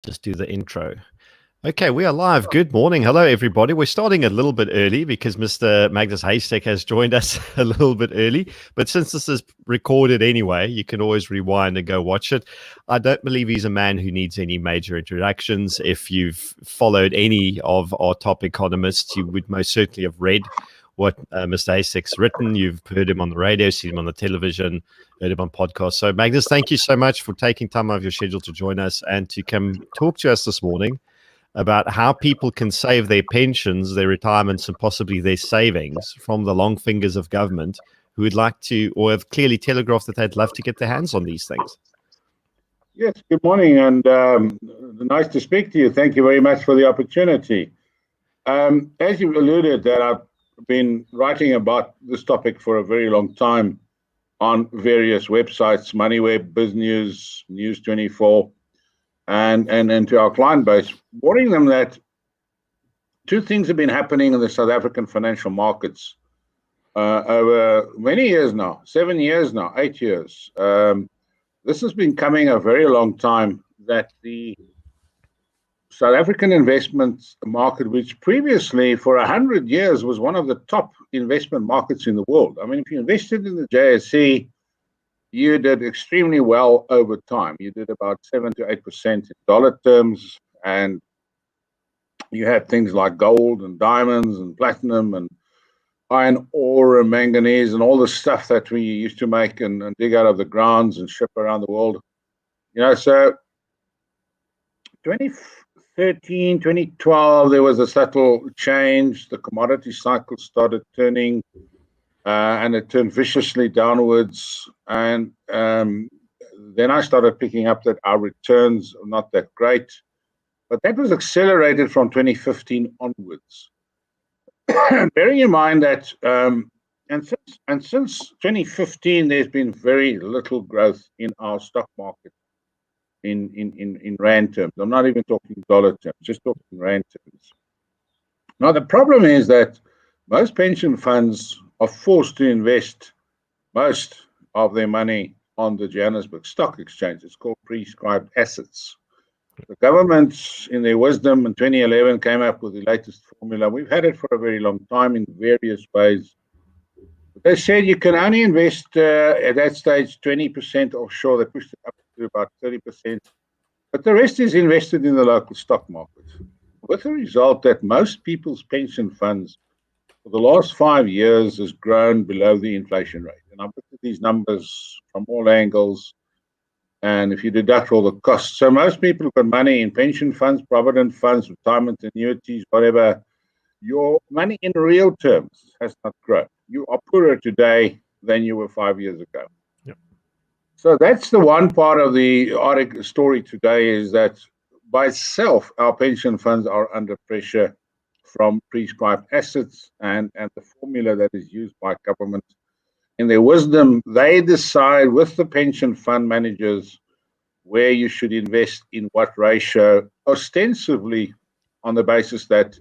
Just do the intro. Okay, we are live. Good morning. Hello, everybody. We're starting a little bit early because Mr. Magnus Heystek has joined us a little bit early. But since this is recorded anyway, you can always rewind and go watch it. I don't believe he's a man who needs any major introductions. If you've followed any of our top economists, you would most certainly have read what Mr. Heystek's written. You've heard him on the radio, seen him on the television, heard him on podcasts. So, Magnus, thank you so much for taking time out of your schedule to join us and to come talk to us this morning about how people can save their pensions, their retirements, and possibly their savings from the long fingers of government who would like to, or have clearly telegraphed that they'd love to get their hands on these things. Yes, good morning, and nice to speak to you. Thank you very much for the opportunity. As you alluded, that I've been writing about this topic for a very long time on various websites, MoneyWeb, BizNews, News24, and to our client base, warning them that two things have been happening in the South African financial markets over many years now, 7 years now, 8 years. This has been coming a very long time, that the South African investment market, which previously for 100 years was one of the top investment markets in the world. I mean, if you invested in the JSE, you did extremely well over time. You did about 7 to 8% in dollar terms, and you had things like gold and diamonds and platinum and iron ore and manganese and all the stuff that we used to make and dig out of the grounds and ship around the world. So 2013, 2012, there was a subtle change. The commodity cycle started turning, and it turned viciously downwards. And then I started picking up that our returns are not that great. But that was accelerated from 2015 onwards. Bearing in mind that, since 2015, there's been very little growth in our stock market in rand terms. I'm not even talking dollar terms, just talking rand terms. Now, the problem is that most pension funds are forced to invest most of their money on the Johannesburg Stock Exchange. It's called prescribed assets. The government, in their wisdom, in 2011 came up with the latest formula. We've had it for a very long time in various ways. But they said you can only invest at that stage 20% offshore. They pushed it up to about 30%. But the rest is invested in the local stock market, with the result that most people's pension funds for the last 5 years has grown below the inflation rate. And I've looked at these numbers from all angles. And if you deduct all the costs, so most people have got money in pension funds, provident funds, retirement annuities, whatever. Your money in real terms has not grown. You are poorer today than you were 5 years ago. Yep. So that's the one part of the article story today, is that by itself, our pension funds are under pressure from prescribed assets and the formula that is used by government. In their wisdom, they decide with the pension fund managers where you should invest in what ratio, ostensibly on the basis that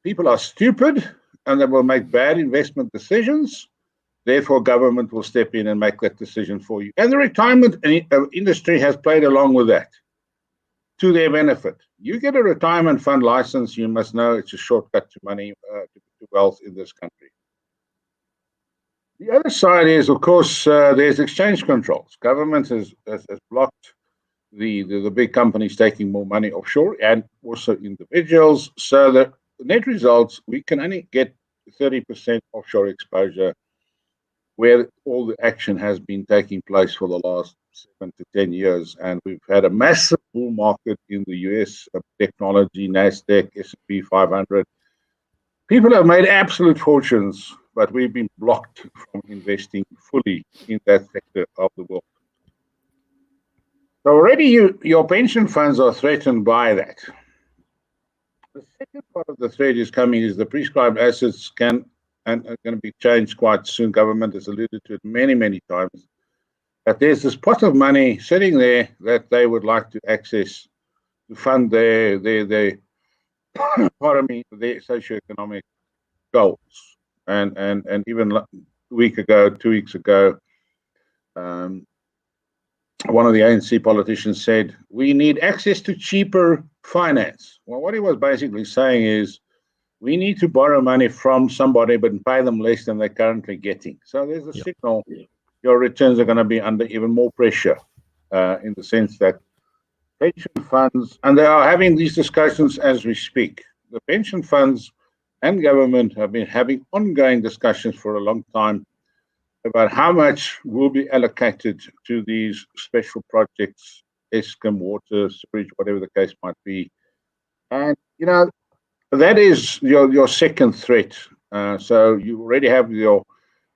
people are stupid and they will make bad investment decisions. Therefore, government will step in and make that decision for you. And the retirement industry has played along with that to their benefit. You get a retirement fund license, you must know it's a shortcut to money, to wealth in this country. The other side is, of course, there's exchange controls. Government has blocked the big companies taking more money offshore, and also individuals. So the net results, we can only get 30% offshore exposure, where all the action has been taking place for the last 7 to 10 years. And we've had a massive bull market in the US, technology, NASDAQ, S&P 500. People have made absolute fortunes, but we've been blocked from investing fully in that sector of the world. So already your pension funds are threatened by that. The second part of the threat is coming is the prescribed assets are going to be changed quite soon. Government has alluded to it many, many times, that there's this pot of money sitting there that they would like to access to fund their pardon me, their socioeconomic goals. And even 2 weeks ago, one of the ANC politicians said, we need access to cheaper finance. Well, what he was basically saying is, we need to borrow money from somebody but pay them less than they're currently getting. So there's a signal your returns are going to be under even more pressure in the sense that pension funds, and they are having these discussions as we speak. The pension funds and government have been having ongoing discussions for a long time about how much will be allocated to these special projects, Eskom, water, sewage, whatever the case might be. And, that is your second threat. So you already have your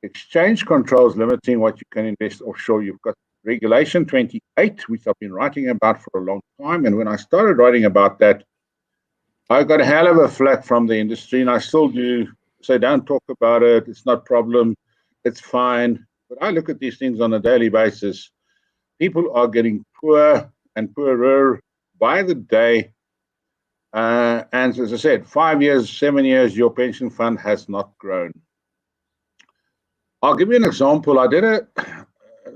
exchange controls limiting what you can invest offshore. You've got Regulation 28, which I've been writing about for a long time. And when I started writing about that, I got a hell of a flack from the industry, and I still do. Say, don't talk about it. It's not a problem. It's fine. But I look at these things on a daily basis. People are getting poor and poorer by the day. And as I said, 5 years, 7 years, your pension fund has not grown. I'll give you an example. I did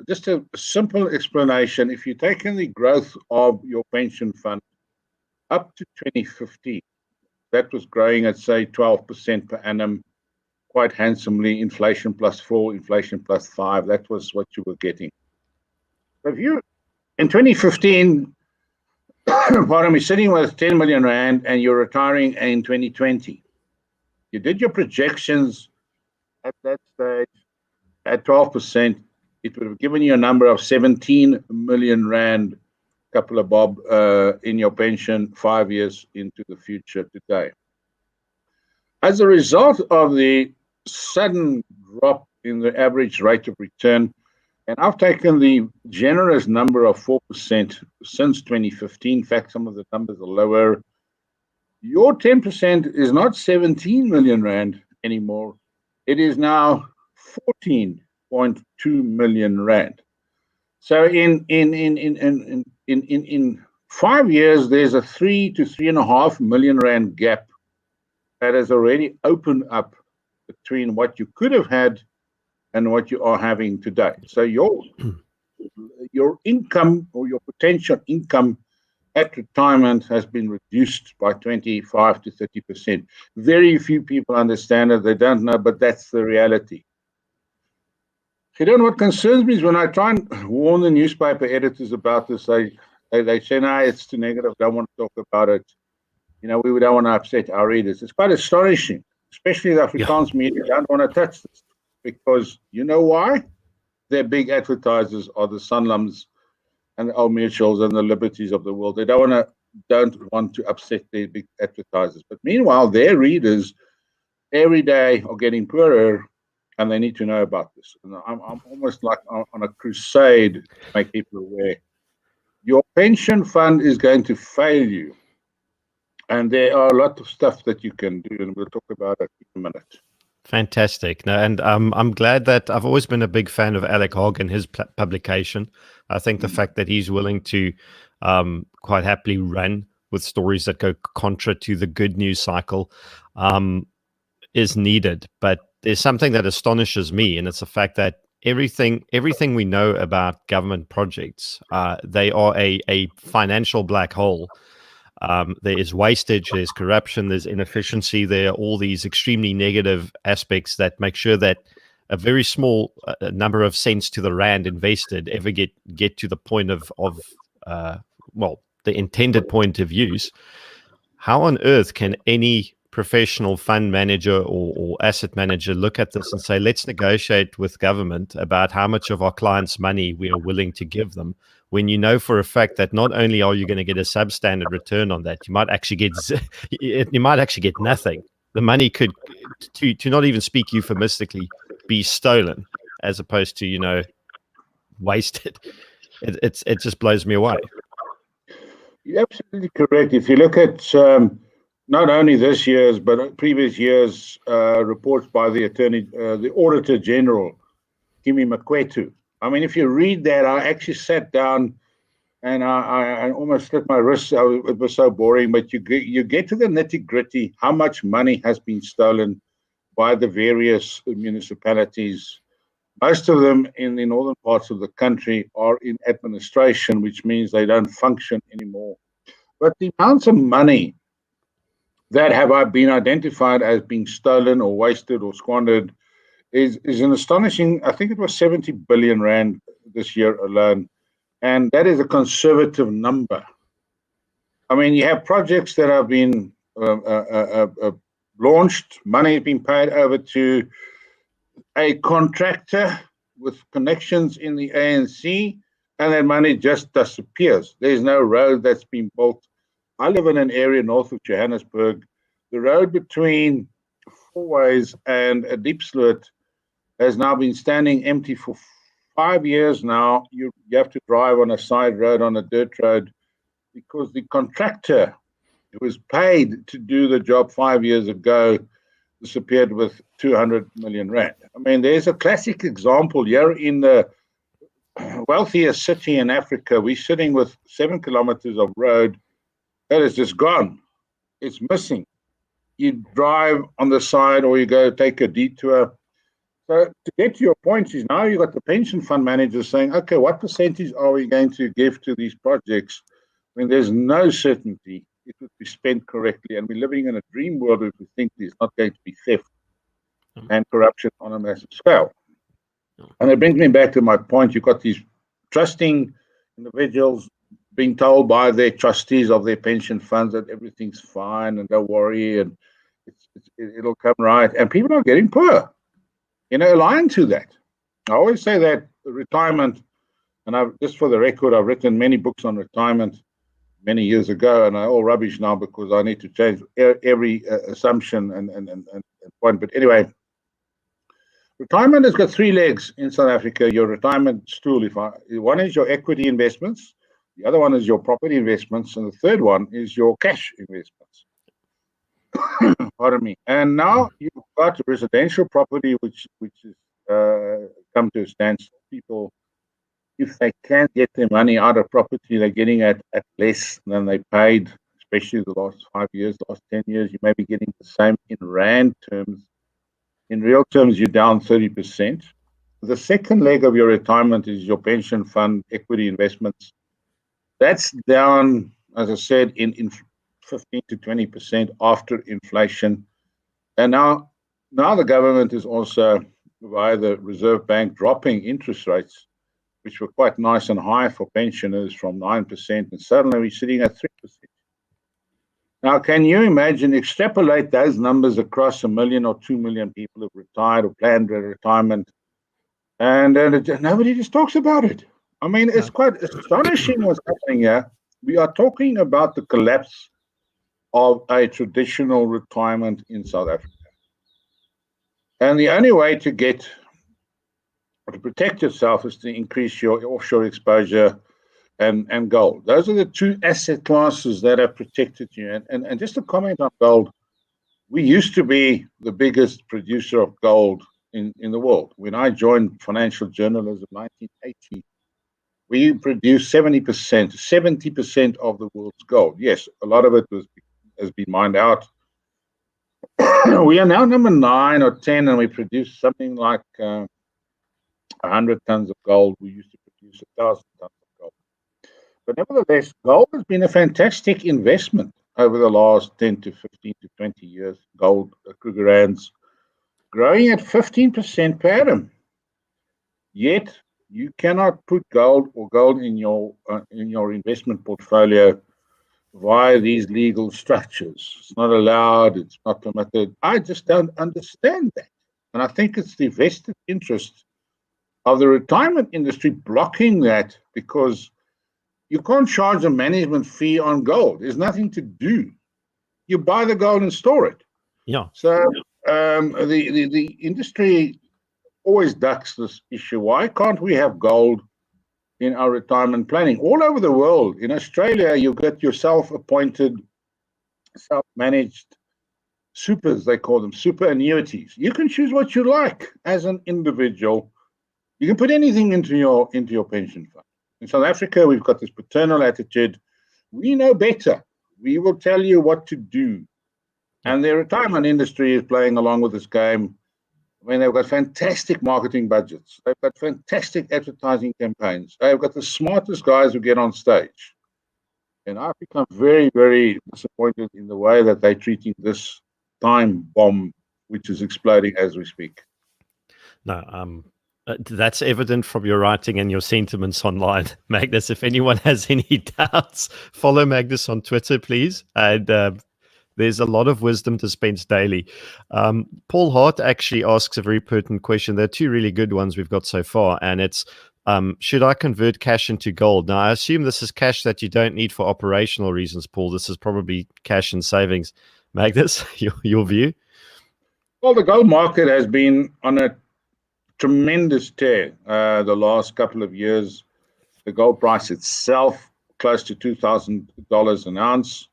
just a simple explanation. If you take in the growth of your pension fund up to 2015, that was growing at, say, 12% per annum, quite handsomely, inflation +4, inflation +5. That was what you were getting. So if you, in 2015, pardon me, sitting with 10 million Rand and you're retiring in 2020, you did your projections at that stage at 12%, it would have given you a number of 17 million Rand, couple of bob, in your pension 5 years into the future today. As a result of the sudden drop in the average rate of return, and I've taken the generous number of 4% since 2015. In fact, some of the numbers are lower. Your 10% is not 17 million Rand anymore. It is now 14.2 million Rand. So in 5 years, there's a 3 to 3.5 million Rand gap that has already opened up between what you could have had and what you are having today. So your income, or your potential income at retirement, has been reduced by 25 to 30%. Very few people understand it. They don't know, but that's the reality. What concerns me is when I try and warn the newspaper editors about this, they say, no, it's too negative, don't want to talk about it. We don't want to upset our readers. It's quite astonishing, especially the Afrikaans media don't want to touch this. Because you know why? Their big advertisers are the Sanlams and the Old Mutuals and the Liberties of the world. They don't want to upset their big advertisers. But meanwhile, their readers every day are getting poorer, and they need to know about this. And I'm almost like on a crusade to make people aware. Your pension fund is going to fail you. And there are a lot of stuff that you can do, and we'll talk about it in a minute. Fantastic. No, and I'm glad that I've always been a big fan of Alec Hogg and his publication. I think the fact that he's willing to quite happily run with stories that go contra to the good news cycle is needed. But there's something that astonishes me, and it's the fact that everything we know about government projects, they are a financial black hole. There is wastage, there's corruption, there's inefficiency, there are all these extremely negative aspects that make sure that a very small number of cents to the rand invested ever get to the point of the intended point of use. How on earth can any professional fund manager or asset manager look at this and say, let's negotiate with government about how much of our clients' money we are willing to give them, when you know for a fact that not only are you going to get a substandard return on that, you might actually get nothing. The money could, to not even speak euphemistically, be stolen as opposed to wasted. It just blows me away. You're absolutely correct. If you look at not only this year's but previous years' reports by the Auditor General, Kimi Makwetu. I mean, if you read that, I actually sat down and I almost slit my wrists. It was so boring. But you get to the nitty gritty. How much money has been stolen by the various municipalities Most of them in the northern parts of the country are in administration, which means they don't function anymore. But the amounts of money that have been identified as being stolen or wasted or squandered is an astonishing, I think it was 70 billion rand this year alone. And that is a conservative number. I mean, you have projects that have been launched, money has been paid over to a contractor with connections in the ANC, and that money just disappears. There's no road that's been built. I live in an area north of Johannesburg. The road between Fourways and Diepsloot has now been standing empty for 5 years now. You have to drive on a side road, on a dirt road, because the contractor who was paid to do the job 5 years ago disappeared with 200 million rand. I mean, there's a classic example here in the wealthiest city in Africa. We're sitting with 7 kilometers of road that is just gone. It's missing. You drive on the side or you go take a detour. So to get to your point is now you've got the pension fund managers saying, okay, what percentage are we going to give to these projects when there's no certainty it would be spent correctly? And we're living in a dream world where we think there's not going to be theft and corruption on a massive scale. And it brings me back to my point. You've got these trusting individuals being told by their trustees of their pension funds that everything's fine and don't worry and it'll come right. And people are getting poor, aligned to that. I always say that retirement, and I've just for the record, I've written many books on retirement many years ago, and they're all rubbish now because I need to change every assumption and point. But anyway, retirement has got 3 legs in South Africa. Your retirement stool, one is your equity investments, the other one is your property investments, and the third one is your cash investments. Pardon me. And now you've got residential property, which is come to a standstill. People, if they can't get their money out of property, they're getting at less than they paid, especially the last 5 years, last 10 years. You may be getting the same in rand terms. In real terms, you're down 30%. The second leg of your retirement is your pension fund equity investments. That's down, as I said, in 15 to 20% after inflation. And now the government is also, via the Reserve Bank, dropping interest rates, which were quite nice and high for pensioners, from 9%, and suddenly we're sitting at 3%. Now, can you imagine, extrapolate those numbers across 1 million or 2 million people who've retired or planned their retirement, and nobody just talks about it. I mean, it's quite astonishing what's happening here. We are talking about the collapse of a traditional retirement in South Africa. And the only way to protect yourself is to increase your offshore exposure and gold. Those are the 2 asset classes that have protected you. And just a comment on gold, we used to be the biggest producer of gold in the world. When I joined financial journalism in 1980, we produced 70% of the world's gold. Yes, a lot of it has been mined out. We are now number 9 or 10, and we produce something like 100 tons of gold. We used to produce 1,000 tons of gold. But nevertheless, gold has been a fantastic investment over the last 10 to 15 to 20 years. Gold, Krugerrands, growing at 15% per annum. Yet, you cannot put gold in your investment portfolio via these legal structures. It's not allowed, it's not permitted. I just don't understand that. And I think it's the vested interest of the retirement industry blocking that, because you can't charge a management fee on gold. There's nothing to do. You buy the gold and store it. Yeah. So the industry always ducks this issue. Why can't we have gold in our retirement planning? All over the world, in Australia, you get your self-appointed, self-managed supers, they call them, super annuities. You can choose what you like as an individual. You can put anything into your pension fund. In South Africa, we've got this paternal attitude. We know better. We will tell you what to do. And the retirement industry is playing along with this game. I mean, they've got fantastic marketing budgets. They've got fantastic advertising campaigns. They've got the smartest guys who get on stage. And I've become very, very disappointed in the way that they're treating this time bomb, which is exploding as we speak. No, that's evident from your writing and your sentiments online, Magnus. If anyone has any doubts, follow Magnus on Twitter, please. And there's a lot of wisdom dispensed daily. Paul Hart actually asks a very pertinent question. There are two really good ones we've got so far, and it's, should I convert cash into gold? Now, I assume this is cash that you don't need for operational reasons, Paul. This is probably cash and savings. Magnus, your view? Well, the gold market has been on a tremendous tear the last couple of years. The gold price itself close to $2,000 an ounce,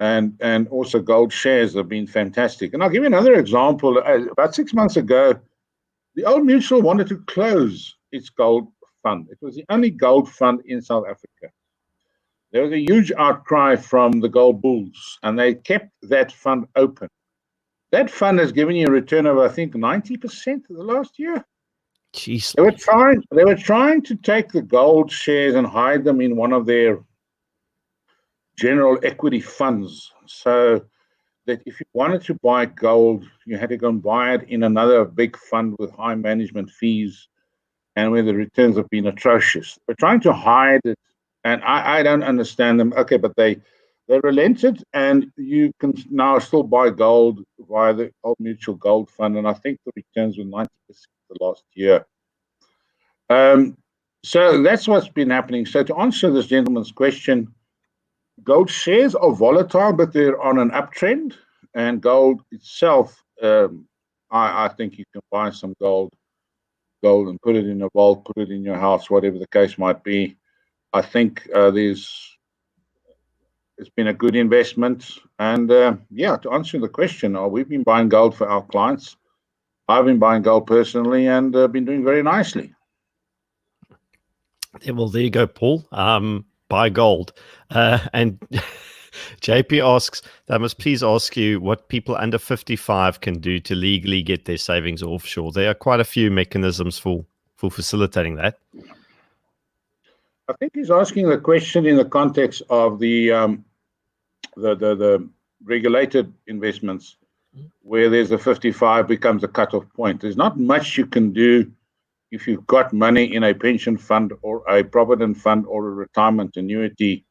and also gold shares have been fantastic. And I'll give you another example. About 6 months ago, the Old Mutual wanted to close its gold fund. It was the only gold fund in South Africa. There was a huge outcry from the gold bulls, and they kept that fund open. That fund has given you a return of, I think, 90% of the last year. Jeez. They were trying to take the gold shares and hide them in one of their general equity funds, so that if you wanted to buy gold, you had to go and buy it in another big fund with high management fees and where the returns have been atrocious. They're trying to hide it, and I don't understand them. Okay, but they relented, and you can now still buy gold via the Old Mutual Gold Fund, and I think the returns were 90% the last year. So that's what's been happening. So to answer this gentleman's question, gold shares are volatile, but they're on an uptrend, and gold itself, I think you can buy some gold and put it in a vault, put it in your house, whatever the case might be. I think it's been a good investment. And yeah, to answer the question, we've been buying gold for our clients. I've been buying gold personally and been doing very nicely. Yeah, well, there you go, Paul. Buy gold. And JP asks, I must please ask you what people under 55 can do to legally get their savings offshore. There are quite a few mechanisms for facilitating that. I think he's asking the question in the context of the regulated investments, where there's a 55 becomes a cutoff point. There's not much you can do if you've got money in a pension fund or a provident fund or a retirement annuity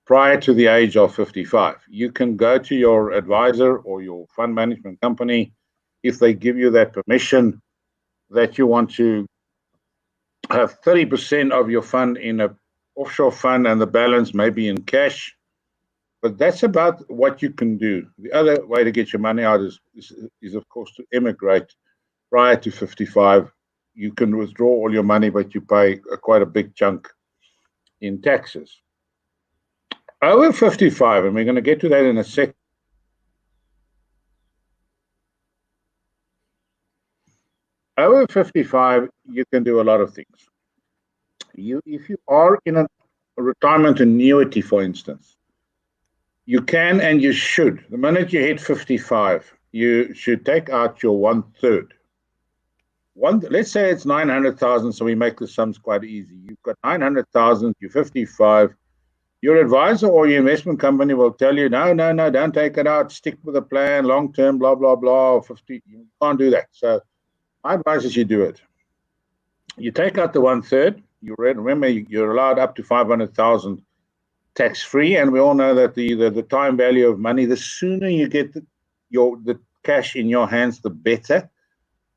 prior to the age of 55. You can go to your advisor or your fund management company if they give you that permission that you want to have 30% of your fund in an offshore fund and the balance maybe in cash. But that's about what you can do. The other way to get your money out is of course, to emigrate prior to 55. You can withdraw all your money, but you pay quite a big chunk in taxes. Over 55, and we're going to get to that in a second. Over 55, you can do a lot of things. If you are in a retirement annuity, for instance, you can and you should. The minute you hit 55, you should take out your 1/3. Let's say it's 900,000, so we make the sums quite easy. You've got 900,000, you're 55. Your advisor or your investment company will tell you, no, don't take it out. Stick with the plan, long term, blah, blah, blah. 50, you can't do that. So my advice is you do it. You take out the 1/3. Remember, you're allowed up to 500,000 tax-free, and we all know that the time value of money, the sooner you get the cash in your hands, the better,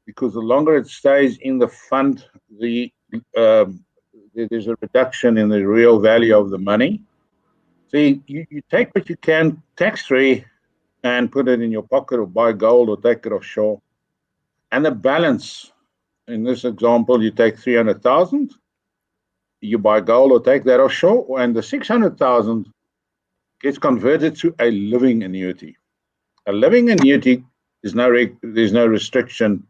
because the longer it stays in the fund, there's a reduction in the real value of the money. So you take what you can tax-free and put it in your pocket or buy gold or take it offshore. And the balance, in this example, you take 300,000, you buy gold or take that offshore, and the 600,000 gets converted to a living annuity. A living annuity, there's no restriction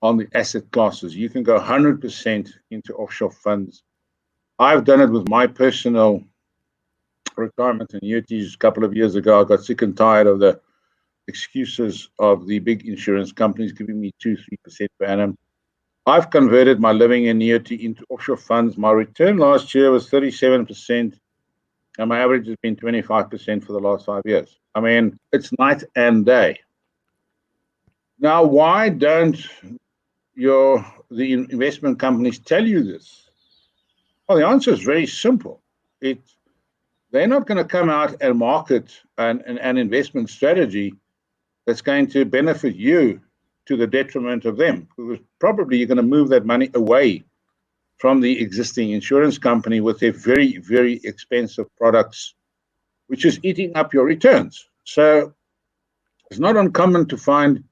on the asset classes. You can go 100% into offshore funds. I've done it with my personal retirement annuities a couple of years ago. I got sick and tired of the excuses of the big insurance companies giving me 2-3% per annum. I've converted my living annuity into offshore funds. My return last year was 37%, and my average has been 25% for the last 5 years. I mean, it's night and day. Now, why don't the investment companies tell you this? Well, the answer is very simple. They're not going to come out and market an investment strategy that's going to benefit you to the detriment of them, because probably you're going to move that money away from the existing insurance company with their very, very expensive products, which is eating up your returns. So it's not uncommon to find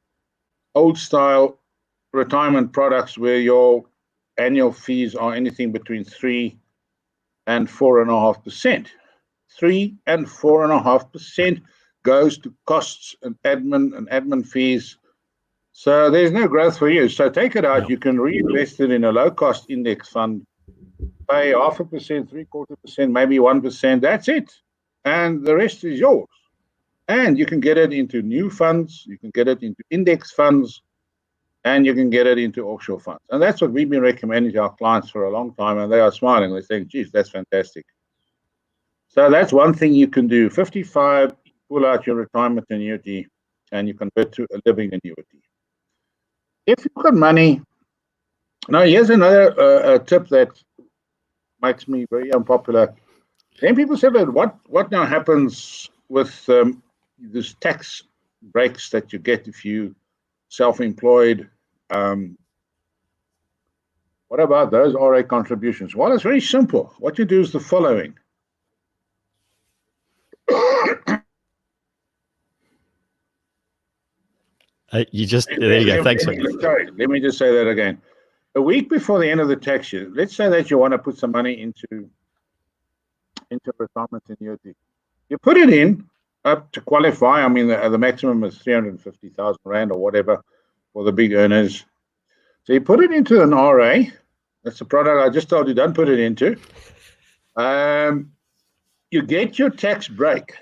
old style retirement products where your annual fees are anything between 3 and 4.5%. 3 and 4.5% goes to costs and admin fees. So there's no growth for you. So take it out. You can reinvest it in a low-cost index fund, pay 0.5%, 0.75%, maybe 1%. That's it. And the rest is yours. And you can get it into new funds. You can get it into index funds. And you can get it into offshore funds. And that's what we've been recommending to our clients for a long time. And they are smiling. They're saying, geez, that's fantastic. So that's one thing you can do. 55, pull out your retirement annuity, and you convert to a living annuity. If you've got money, now here's another tip that makes me very unpopular. Then people say, but what now happens with this tax breaks that you get if you self-employed? What about those RA contributions? Well, it's very simple. What you do is the following. There you go. Thanks. Sorry, let me just say that again. A week before the end of the tax year, let's say that you want to put some money into retirement annuity. You put it in up to qualify. I mean, the maximum is 350,000 Rand or whatever for the big earners. So you put it into an RA. That's the product I just told you don't put it into. You get your tax break.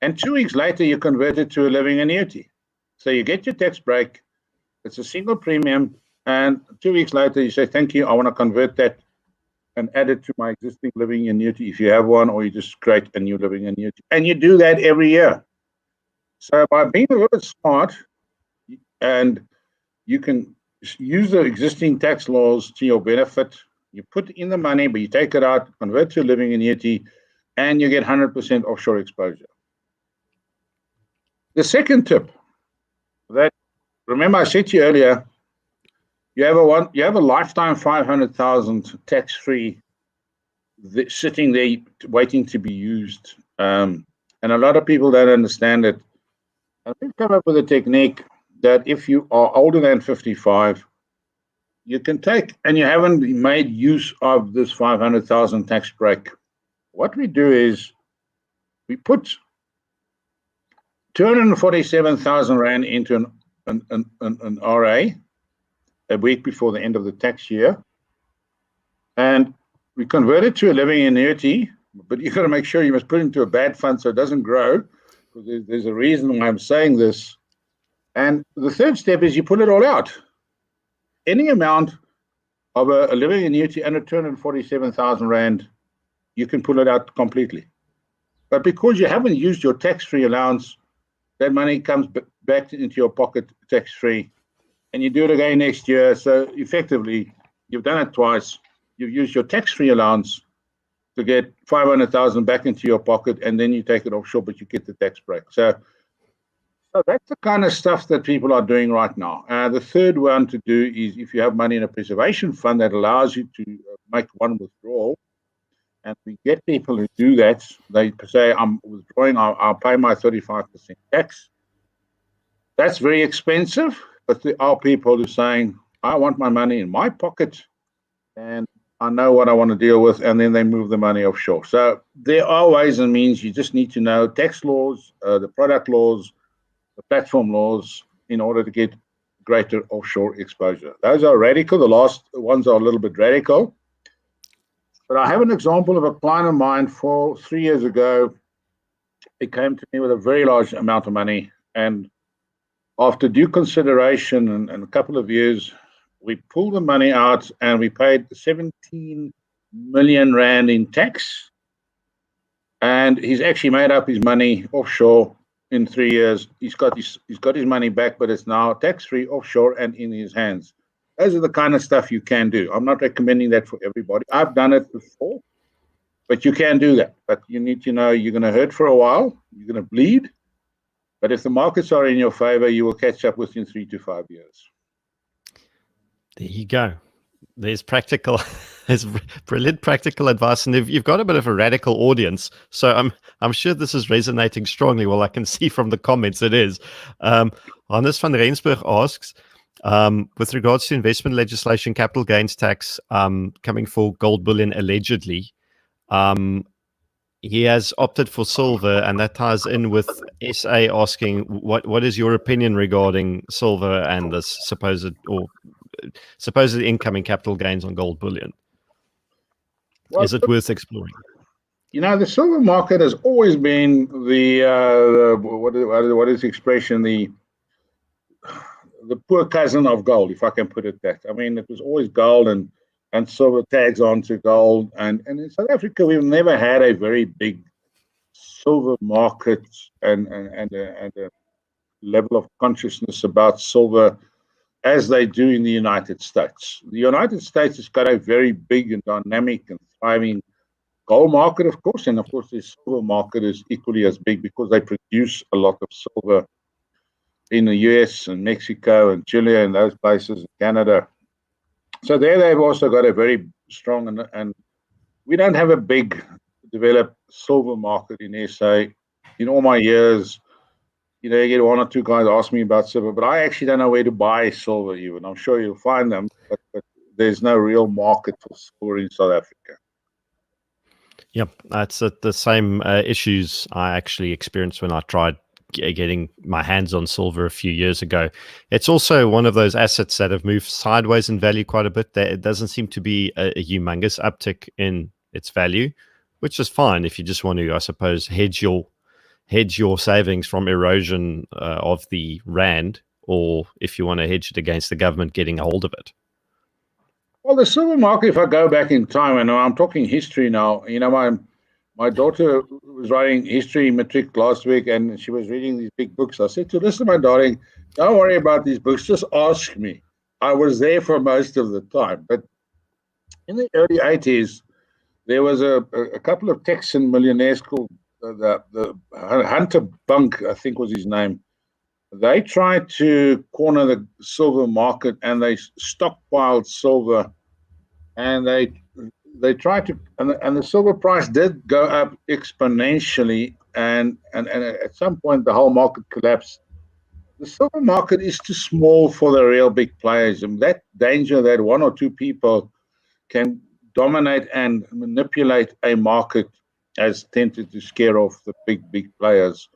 And 2 weeks later, you convert it to a living annuity. So you get your tax break. It's a single premium. And 2 weeks later, you say, thank you, I want to convert that and add it to my existing living annuity if you have one, or you just create a new living annuity. And you do that every year. So by being a little bit smart, and you can use the existing tax laws to your benefit. You put in the money, but you take it out, convert to a living annuity, and you get 100% offshore exposure. The second tip, that remember I said to you earlier, you have a lifetime 500,000 tax-free sitting there waiting to be used, and a lot of people don't understand it. And we've come up with a technique that if you are older than 55, you can take, and you haven't made use of this 500,000 tax break. What we do is we put 247,000 Rand into an RA a week before the end of the tax year, and we convert it to a living annuity. But you've got to make sure you must put it into a bad fund so it doesn't grow, because there's a reason why I'm saying this. And the third step is you pull it all out. Any amount of a living annuity under 247,000 Rand, you can pull it out completely. But because you haven't used your tax-free allowance, that money comes back into your pocket tax-free, and you do it again next year. So effectively, you've done it twice. You've used your tax-free allowance to get 500,000 back into your pocket, and then you take it offshore, but you get the tax break. So that's the kind of stuff that people are doing right now. The third one to do is if you have money in a preservation fund that allows you to make one withdrawal, and we get people who do that. They say, I'm withdrawing, I'll pay my 35% tax. That's very expensive, but there are people who are saying, I want my money in my pocket, and I know what I want to deal with, and then they move the money offshore. So there are ways and means. You just need to know tax laws, the product laws, the platform laws, in order to get greater offshore exposure. Those are radical. The last ones are a little bit radical. But I have an example of a client of mine 3 years ago. he came to me with a very large amount of money. And after due consideration and a couple of years, we pulled the money out and we paid 17 million rand in tax. And he's actually made up his money offshore in 3 years. He's got his money back, but it's now tax-free offshore and in his hands. Those are the kind of stuff you can do. I'm not recommending that for everybody. I've done it before, but you can do that. But you need to know you're going to hurt for a while. You're going to bleed. But if the markets are in your favor, you will catch up within 3 to 5 years. There you go. There's practical, there's brilliant practical advice, and you've got a bit of a radical audience. So I'm sure this is resonating strongly. Well, I can see from the comments it is. Hannes van Rensburg asks, with regards to investment legislation, capital gains tax coming for gold bullion allegedly, he has opted for silver, and that ties in with SA asking what is your opinion regarding silver and this supposed incoming capital gains on gold bullion? Well, is it worth exploring? You know, the silver market has always been what is the expression, the poor cousin of gold, if I can put it that. I mean, it was always gold and silver tags onto gold. And in South Africa, we've never had a very big silver market and a level of consciousness about silver as they do in the United States. The United States has got a very big and dynamic and thriving gold market, of course, and of course the silver market is equally as big because they produce a lot of silver in the US and Mexico and Chile and those places, Canada. So there they've also got a very strong, and we don't have a big developed silver market in SA. In all my years, you know, you get one or two guys ask me about silver, but I actually don't know where to buy silver even. I'm sure you'll find them, but there's no real market for silver in South Africa. Yep, that's the same issues I actually experienced when I tried getting my hands on silver a few years ago. It's also one of those assets that have moved sideways in value quite a bit. There doesn't seem to be a humongous uptick in its value, which is fine if you just want to, I suppose, hedge your savings from erosion of the rand, or if you want to hedge it against the government getting a hold of it. Well, the silver market, if I go back in time, and I'm talking history now, you know, my daughter was writing history matric last week, and she was reading these big books. I said to her, listen, my darling, don't worry about these books, just ask me. I was there for most of the time. But in the early 80s, there was a couple of Texan millionaires called the Hunter Bunk, I think was his name. They tried to corner the silver market, and they stockpiled silver, and they tried to, and the silver price did go up exponentially, and at some point the whole market collapsed. The silver market is too small for the real big players, and that danger that one or two people can dominate and manipulate a market has tended to scare off the big players.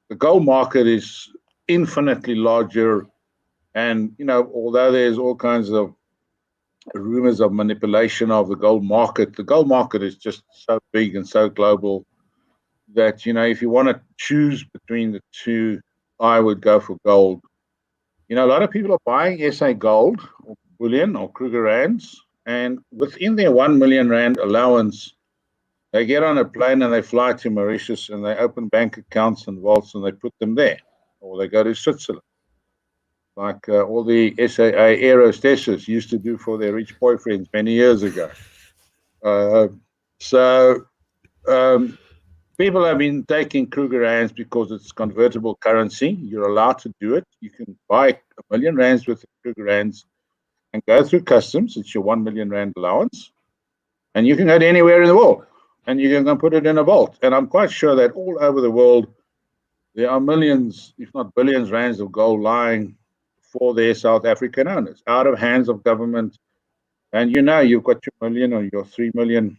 The gold market is infinitely larger, and you know, although there's all kinds of rumors of manipulation of the gold market is just so big and so global that, you know, if you want to choose between the two, I would go for gold. You know, a lot of people are buying SA gold or bullion or Kruger rands, and within their 1 million rand allowance, they get on a plane and they fly to Mauritius and they open bank accounts and vaults and they put them there, or they go to Switzerland, like all the SAA air hostesses used to do for their rich boyfriends many years ago. People have been taking Kruger rands because it's convertible currency. You're allowed to do it. You can buy 1 million rands worth of Kruger rands and go through customs. It's your 1 million rand allowance. And you can go to anywhere in the world, and you can go put it in a vault. And I'm quite sure that all over the world, there are millions, if not billions, rands of gold lying for their South African owners, out of hands of government. And you know, you've got your 1 million or your 3 million,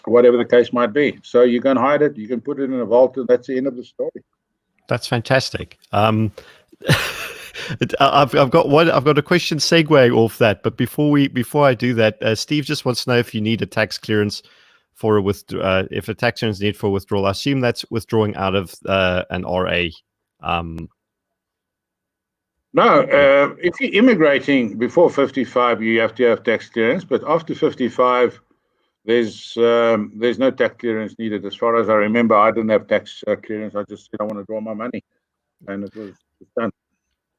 whatever the case might be. So you can hide it, you can put it in a vault, and that's the end of the story. That's fantastic. I've got a question segue off that, but before I do that, Steve just wants to know if you need a tax clearance for a if a tax return is needed for withdrawal, I assume that's withdrawing out of an RA. No, if you're immigrating before 55, you have to have tax clearance. But after 55, there's no tax clearance needed. As far as I remember, I didn't have tax clearance. I just said I want to draw my money, and it was done.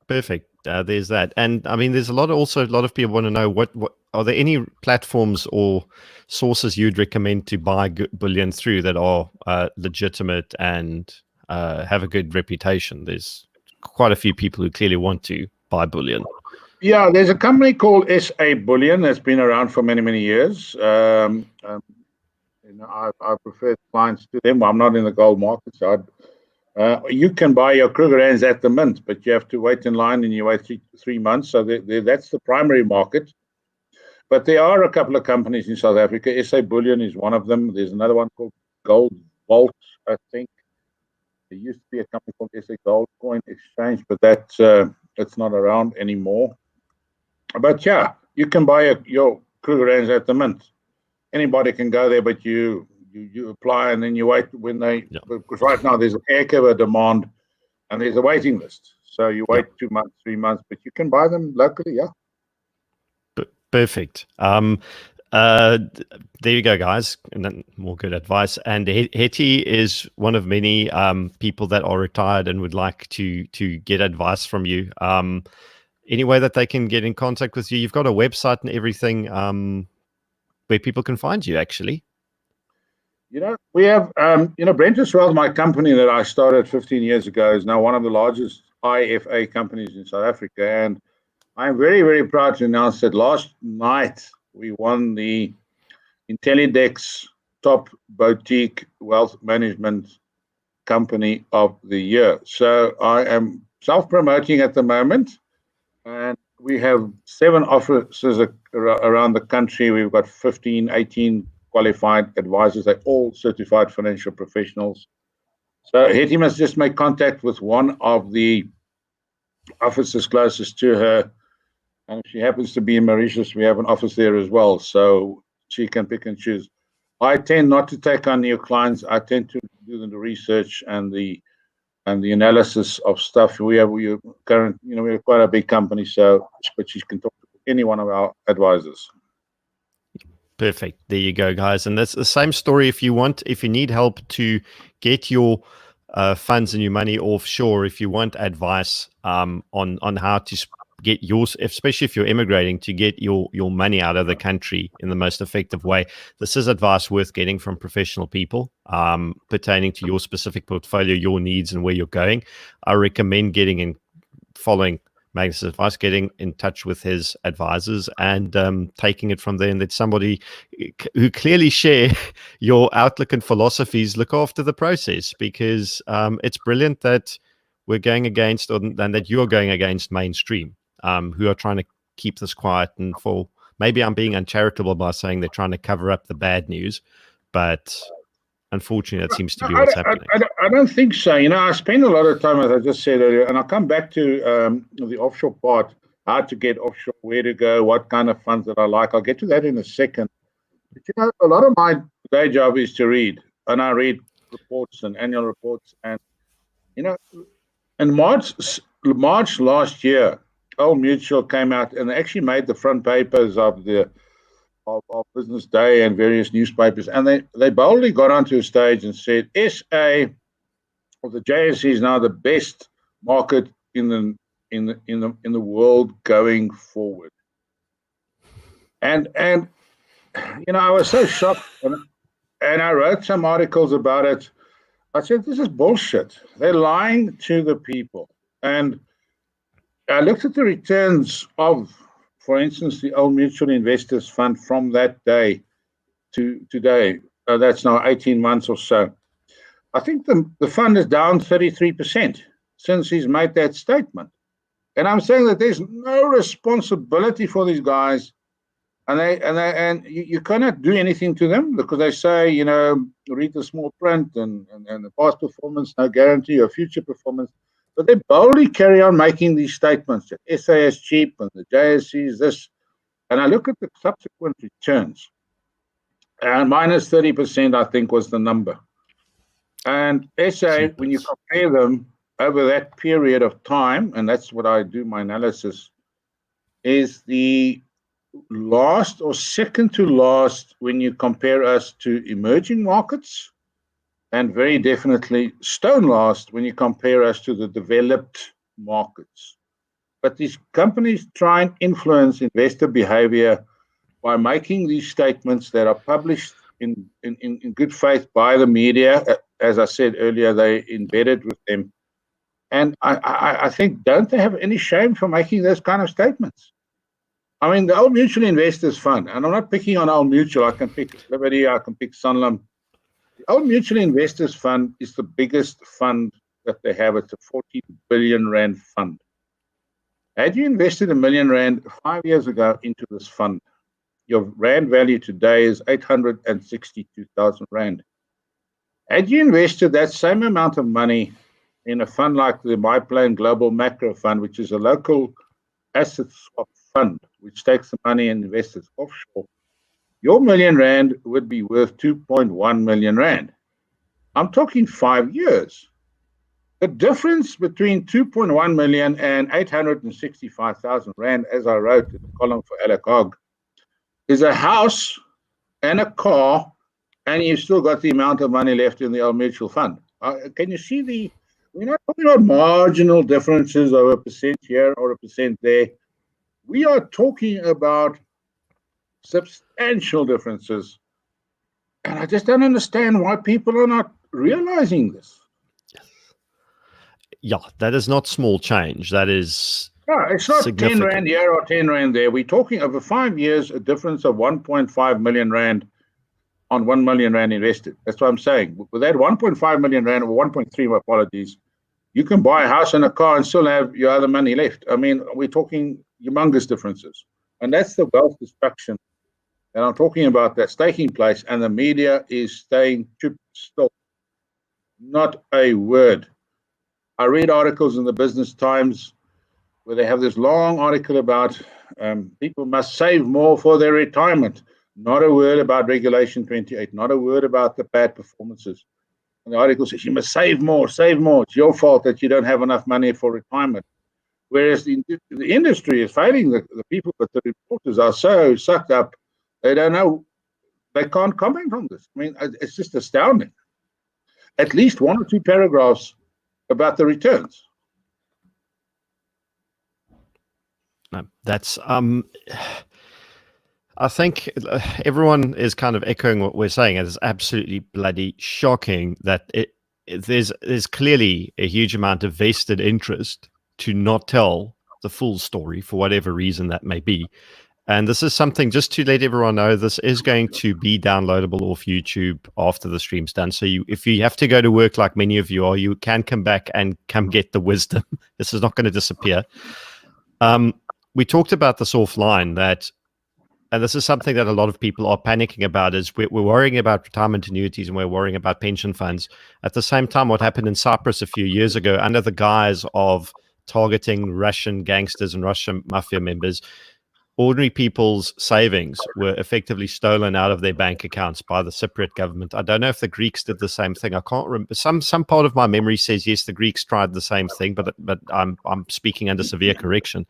Perfect. There's that, and I mean, there's a lot of people want to know what are there any platforms or sources you'd recommend to buy bullion through that are legitimate and have a good reputation. There's quite a few people who clearly want to buy bullion. Yeah, there's a company called SA Bullion that's been around for many, many years. I prefer clients to them. I'm not in the gold market, so you can buy your Krugerrands at the mint, but you have to wait in line, and you wait three months. So that's the primary market. But there are a couple of companies in South Africa. SA Bullion is one of them. There's another one called Gold Vault, I think. There used to be a company called SA Gold Coin Exchange, but it's not around anymore. But yeah, you can buy your Krugerrands at the mint. Anybody can go there, but you apply and then you wait when they. Yeah. Because right now there's a heck of a demand, and there's a waiting list. So you wait 2 months, 3 months, but you can buy them locally. Yeah. Perfect. There you go, guys. And then more good advice. And Hetty is one of many people that are retired and would like to get advice from you. Any way that they can get in contact with you? You've got a website and everything where people can find you, actually. We have, Brentus Wealth, my company that I started 15 years ago, is now one of the largest IFA companies in South Africa. And I'm very, very proud to announce that last night we won the Intellidex Top Boutique Wealth Management Company of the Year. So I am self-promoting at the moment. And we have 7 offices around the country. We've got 15, 18 qualified advisors. They're all certified financial professionals. So Hetty must just make contact with one of the offices closest to her. And if she happens to be in Mauritius, we have an office there as well. So she can pick and choose. I tend not to take on new clients. I tend to do the research and the analysis of stuff. We're quite a big company, but she can talk to any one of our advisors. Perfect. There you go, guys. And that's the same story. If you need help to get your funds and your money offshore, if you want advice on how to get yours, especially if you're immigrating, to get your money out of the country in the most effective way, this is advice worth getting from professional people pertaining to your specific portfolio, your needs, and where you're going. I recommend following Magnus' advice, getting in touch with his advisors and taking it from there, and that somebody who clearly share your outlook and philosophies look after the process, because it's brilliant that we're going against, and that you're going against mainstream, who are trying to keep this quiet. And maybe I'm being uncharitable by saying they're trying to cover up the bad news, but unfortunately, that seems to be what's happening. I don't think so. I spend a lot of time, as I just said earlier, and I'll come back to the offshore part, how to get offshore, where to go, what kind of funds that I like. I'll get to that in a second. But a lot of my day job is to read, and I read reports and annual reports. And in March last year, Old Mutual came out and they actually made the front papers of Business Day and various newspapers, and they boldly got onto a stage and said SA, or the JSE, is now the best market in the world going forward. And I was so shocked, and I wrote some articles about it. I said, this is bullshit. They're lying to the people. And I looked at the returns of, for instance, the Old Mutual Investors Fund from that day to today. That's now 18 months or so. I think the fund is down 33% since he's made that statement. And I'm saying that there's no responsibility for these guys, and you cannot do anything to them, because they say, read the small print and the past performance, no guarantee of future performance. But they boldly carry on making these statements that SA is cheap and the JSE is this. And I look at the subsequent returns. And minus 30%, I think, was the number. And SA, when you compare them over that period of time, and that's what I do my analysis, is the last or second to last when you compare us to emerging markets, and very definitely stone last when you compare us to the developed markets. But these companies try and influence investor behavior by making these statements that are published in good faith by the media. As I said earlier, they embedded with them. And I think, don't they have any shame for making those kind of statements? I mean, the Old Mutual Investors Fund, and I'm not picking on Old Mutual, I can pick Liberty, I can pick Sanlam. The Old Mutual Investors Fund is the biggest fund that they have. It's a 40 billion rand fund. Had you invested R1 million 5 years ago into this fund, your rand value today is 862,000 rand. Had you invested that same amount of money in a fund like the MyPlane Global Macro Fund, which is a local asset swap fund, which takes the money and invests it offshore, your R1 million would be worth 2.1 million rand. I'm talking 5 years. The difference between 2.1 million and 865,000 rand, as I wrote in the column for Alec, is a house and a car, and you've still got the amount of money left in the Old Mutual Fund. Can you see we're not talking about marginal differences of 1% here or 1% there. We are talking about substantial differences. And I just don't understand why people are not realizing this. Yeah, that is not small change. That is it's not 10 rand here or 10 rand there. We're talking over 5 years, a difference of 1.5 million rand on 1 million rand invested. That's what I'm saying. With that 1.5 million rand, or 1.3, my apologies, you can buy a house and a car and still have your other money left. I mean, we're talking humongous differences. And that's the wealth destruction. And I'm talking about that's taking place, and the media is staying still. Not a word. I read articles in the Business Times where they have this long article about people must save more for their retirement. Not a word about Regulation 28. Not a word about the bad performances. And the article says, you must save more, save more. It's your fault that you don't have enough money for retirement. Whereas the industry is failing the people, but the reporters are so sucked up, they don't know, they can't comment on this. I mean, it's just astounding. At least 1 or 2 paragraphs about the returns. No, that's I think everyone is kind of echoing what we're saying. It is absolutely bloody shocking that there's clearly a huge amount of vested interest to not tell the full story for whatever reason that may be. And this is something, just to let everyone know, this is going to be downloadable off YouTube after the stream's done. So if you have to go to work like many of you are, you can come back and come get the wisdom. This is not going to disappear. We talked about this offline, and this is something that a lot of people are panicking about, is we're worrying about retirement annuities and we're worrying about pension funds. At the same time, what happened in Cyprus a few years ago, under the guise of targeting Russian gangsters and Russian mafia members, ordinary people's savings were effectively stolen out of their bank accounts by the Cypriot government. I don't know if the Greeks did the same thing. I can't remember. Some part of my memory says yes, the Greeks tried the same thing, but I'm speaking under severe correction.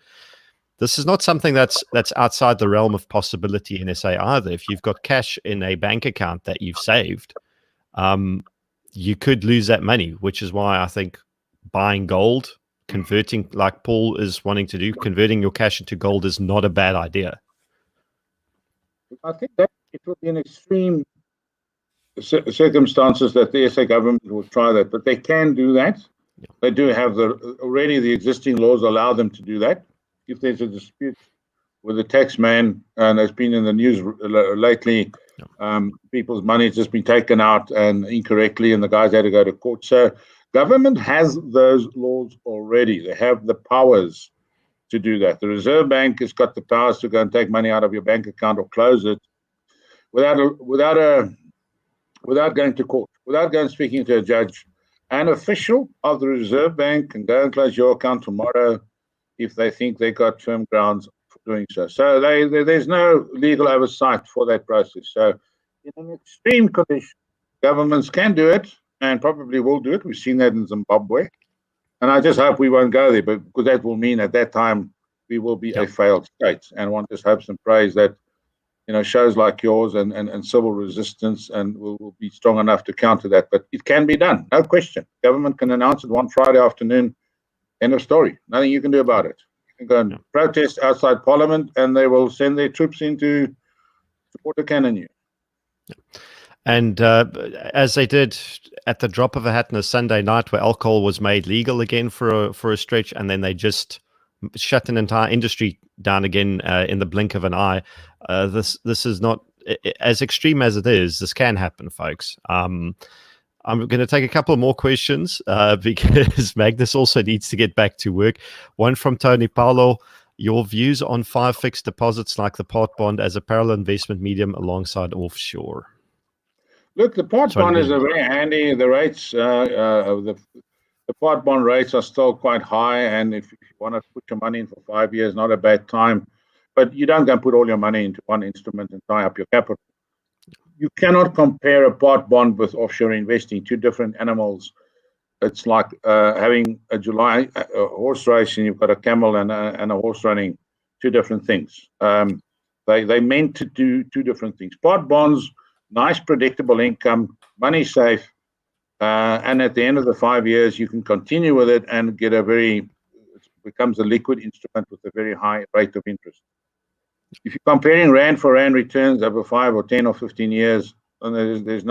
This is not something that's outside the realm of possibility in SA either. If you've got cash in a bank account that you've saved, you could lose that money, which is why I think buying gold, converting, like Paul is wanting to do, converting your cash into gold is not a bad idea. I think that it would be an extreme circumstances that the SA government will try that, but they can do that. Yeah. They do have already the existing laws allow them to do that. If there's a dispute with a tax man, and there's been in the news lately, people's money has just been taken out and incorrectly, and the guys had to go to court. So government has those laws already. They have the powers to do that. The Reserve Bank has got the powers to go and take money out of your bank account or close it without going to court, without going speaking to a judge. An official of the Reserve Bank can go and close your account tomorrow if they think they got firm grounds for doing so. So there's no legal oversight for that process. So in an extreme condition, governments can do it and probably will do it. We've seen that in Zimbabwe. And I just hope we won't go there, but because that will mean at that time we will be a failed state. And one just hopes and prays that shows like yours and civil resistance and will be strong enough to counter that. But it can be done, no question. Government can announce it one Friday afternoon, end of story. Nothing you can do about it. You can go and protest outside Parliament, and they will send their troops in to support a cannon you. And as they did at the drop of a hat on a Sunday night, where alcohol was made legal again for a stretch, and then they just shut an entire industry down again in the blink of an eye. This is not as extreme as it is. This can happen, folks. I'm going to take a couple more questions because Magnus also needs to get back to work. One from Tony Paulo. Your views on 5 fixed deposits like the part bond as a parallel investment medium alongside offshore? Look, the part bond is a very handy. The rates, the part bond rates are still quite high, and if you want to put your money in for 5 years, not a bad time. But you don't go and put all your money into one instrument and tie up your capital. You cannot compare a part bond with offshore investing, two different animals. It's like having a July horse race and you've got a camel and a horse running, two different things. They meant to do two different things. Part bonds, nice predictable income, money safe, and at the end of the 5 years, you can continue with it and get it becomes a liquid instrument with a very high rate of interest. If you're comparing rand for rand returns over 5 or 10 or 15 years, then there's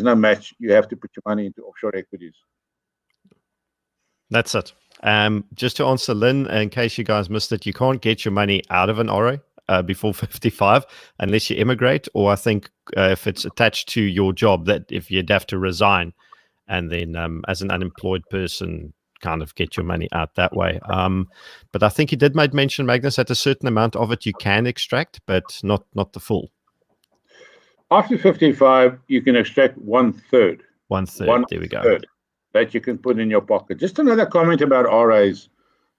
no match. You have to put your money into offshore equities. That's it. Just to answer Lynn, in case you guys missed it, you can't get your money out of an RA before 55 unless you immigrate, or I think if it's attached to your job, that if you'd have to resign and then as an unemployed person kind of get your money out that way. But I think you did mention, Magnus, that a certain amount of it you can extract, but not the full. After 55, you can extract 1/3. 1/3, there we go. That you can put in your pocket. Just another comment about RAs.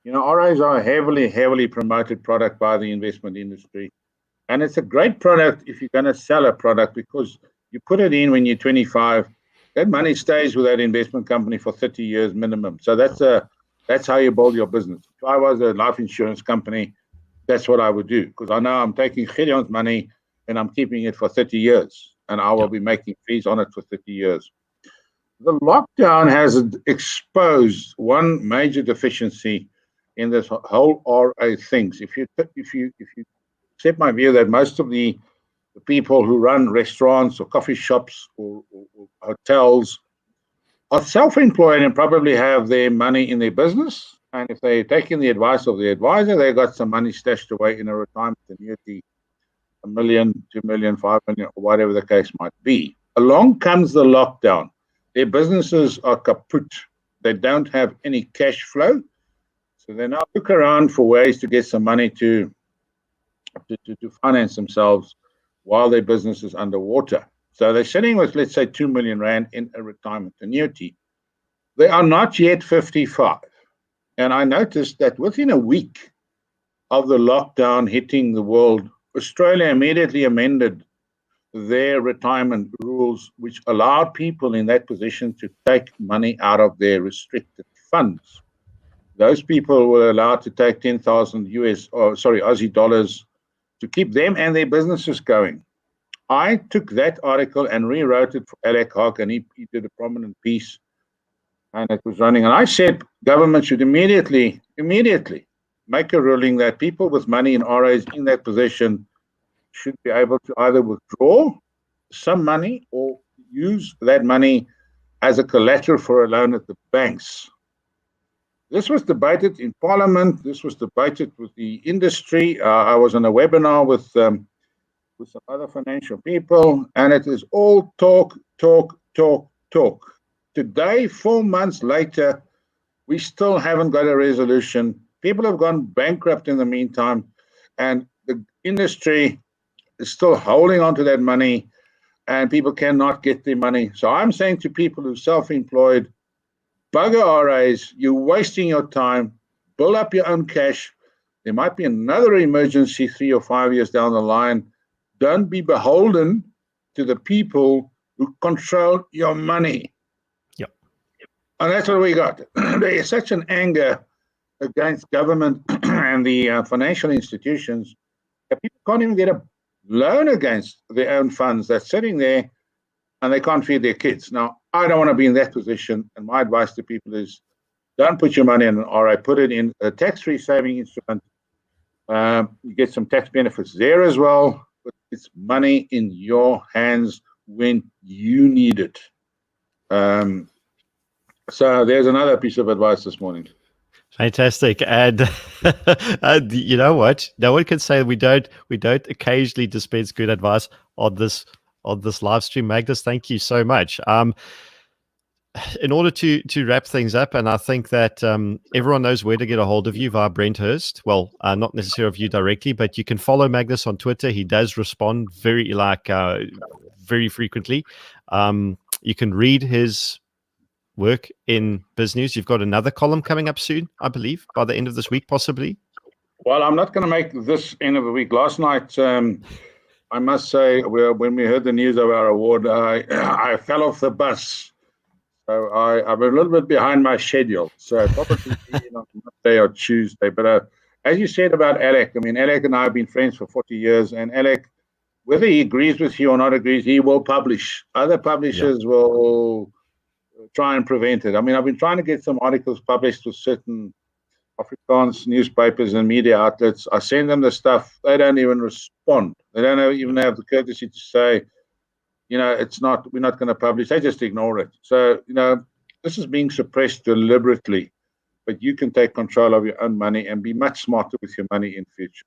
RAs are a heavily promoted product by the investment industry. And it's a great product if you're going to sell a product, because you put it in when you're 25, that money stays with that investment company for 30 years minimum. So that's how you build your business. If I was a life insurance company, that's what I would do, because I know I'm taking Gideon's money and I'm keeping it for 30 years, and I will be making fees on it for 30 years. The lockdown has exposed one major deficiency in this whole RA things. If you accept my view that most of the people who run restaurants or coffee shops or hotels are self-employed and probably have their money in their business, and if they're taking the advice of the advisor, they've got some money stashed away in a retirement annuity, 1 million, 2 million, 5 million, or whatever the case might be. Along comes the lockdown. Their businesses are kaput. They don't have any cash flow. So they now look around for ways to get some money to finance themselves while their business is underwater. So they're sitting with, let's say, 2 million rand in a retirement annuity. They are not yet 55. And I noticed that within a week of the lockdown hitting the world, Australia immediately amended their retirement rules, which allowed people in that position to take money out of their restricted funds. Those people were allowed to take 10,000 Aussie dollars to keep them and their businesses going. I took that article and rewrote it for Alec Hawke, and he did a prominent piece, and it was running. And I said government should immediately make a ruling that people with money in RAs in that position should be able to either withdraw some money or use that money as a collateral for a loan at the banks. This was debated in Parliament. This was debated with the industry. I was on a webinar with some other financial people, and it is all talk. Today, 4 months later, we still haven't got a resolution. People have gone bankrupt in the meantime, and the industry is still holding on to that money, and people cannot get their money. So I'm saying to people who are self-employed, bugger RAs, you're wasting your time, build up your own cash. There might be another emergency 3 or 5 years down the line. Don't be beholden to the people who control your money. Yep. And that's what we got. There is such an anger against government and the financial institutions that people can't even get a loan against their own funds that's sitting there and they can't feed their kids. Now, I don't want to be in that position. And my advice to people is don't put your money in an RA, put it in a tax-free saving instrument. You get some tax benefits there as well, but it's money in your hands when you need it. So there's another piece of advice this morning. Fantastic. And you know what? No one can say we don't occasionally dispense good advice on this live stream. Magnus, thank you so much. In order to wrap things up, and I think that everyone knows where to get a hold of you via Brent Hurst. Well, not necessarily of you directly, but you can follow Magnus on Twitter. He does respond very frequently. You can read his work in BizNews. You've got another column coming up soon, I believe, by the end of this week, possibly. Well, I'm not going to make this end of the week. Last night, I must say, when we heard the news of our award, I fell off the bus. So I'm a little bit behind my schedule. So probably on Monday or Tuesday. But as you said about Alec, I mean, Alec and I have been friends for 40 years. And Alec, whether he agrees with you or not agrees, he will publish. Other publishers will try and prevent it. I mean, I've been trying to get some articles published with certain Afrikaans newspapers and media outlets. I send them the stuff. They don't even respond. They don't even have the courtesy to say, we're not going to publish. They just ignore it. So, this is being suppressed deliberately, but you can take control of your own money and be much smarter with your money in future.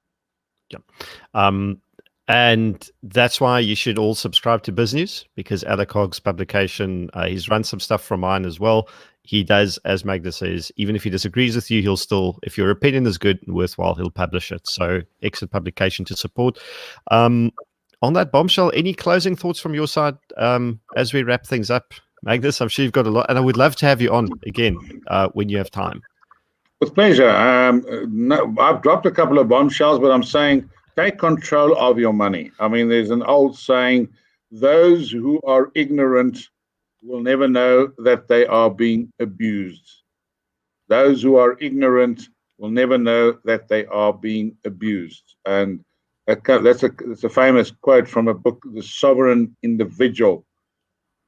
Yeah. And that's why you should all subscribe to BizNews, because Alec publication, he's run some stuff from mine as well. He does, as Magnus says, even if he disagrees with you, he'll still, if your opinion is good and worthwhile, he'll publish it. So excellent publication to support. On that bombshell, any closing thoughts from your side as we wrap things up? Magnus, I'm sure you've got a lot, and I would love to have you on again when you have time. With pleasure. No, I've dropped a couple of bombshells, but I'm saying take control of your money. I mean, there's an old saying, those who are ignorant will never know that they are being abused. Those who are ignorant will never know that they are being abused. And that's a famous quote from a book, The Sovereign Individual.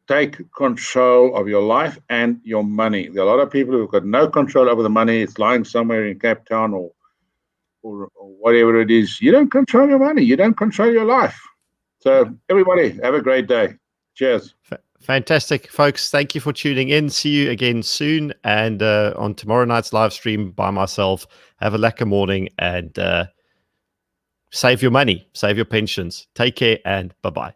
Take control of your life and your money. There are a lot of people who've got no control over the money. It's lying somewhere in Cape Town or whatever it is. You don't control your money. You don't control your life. So everybody, have a great day. Cheers. Fantastic, folks. Thank you for tuning in. See you again soon. And on tomorrow night's live stream by myself, have a lekker morning and save your money, save your pensions. Take care and bye-bye.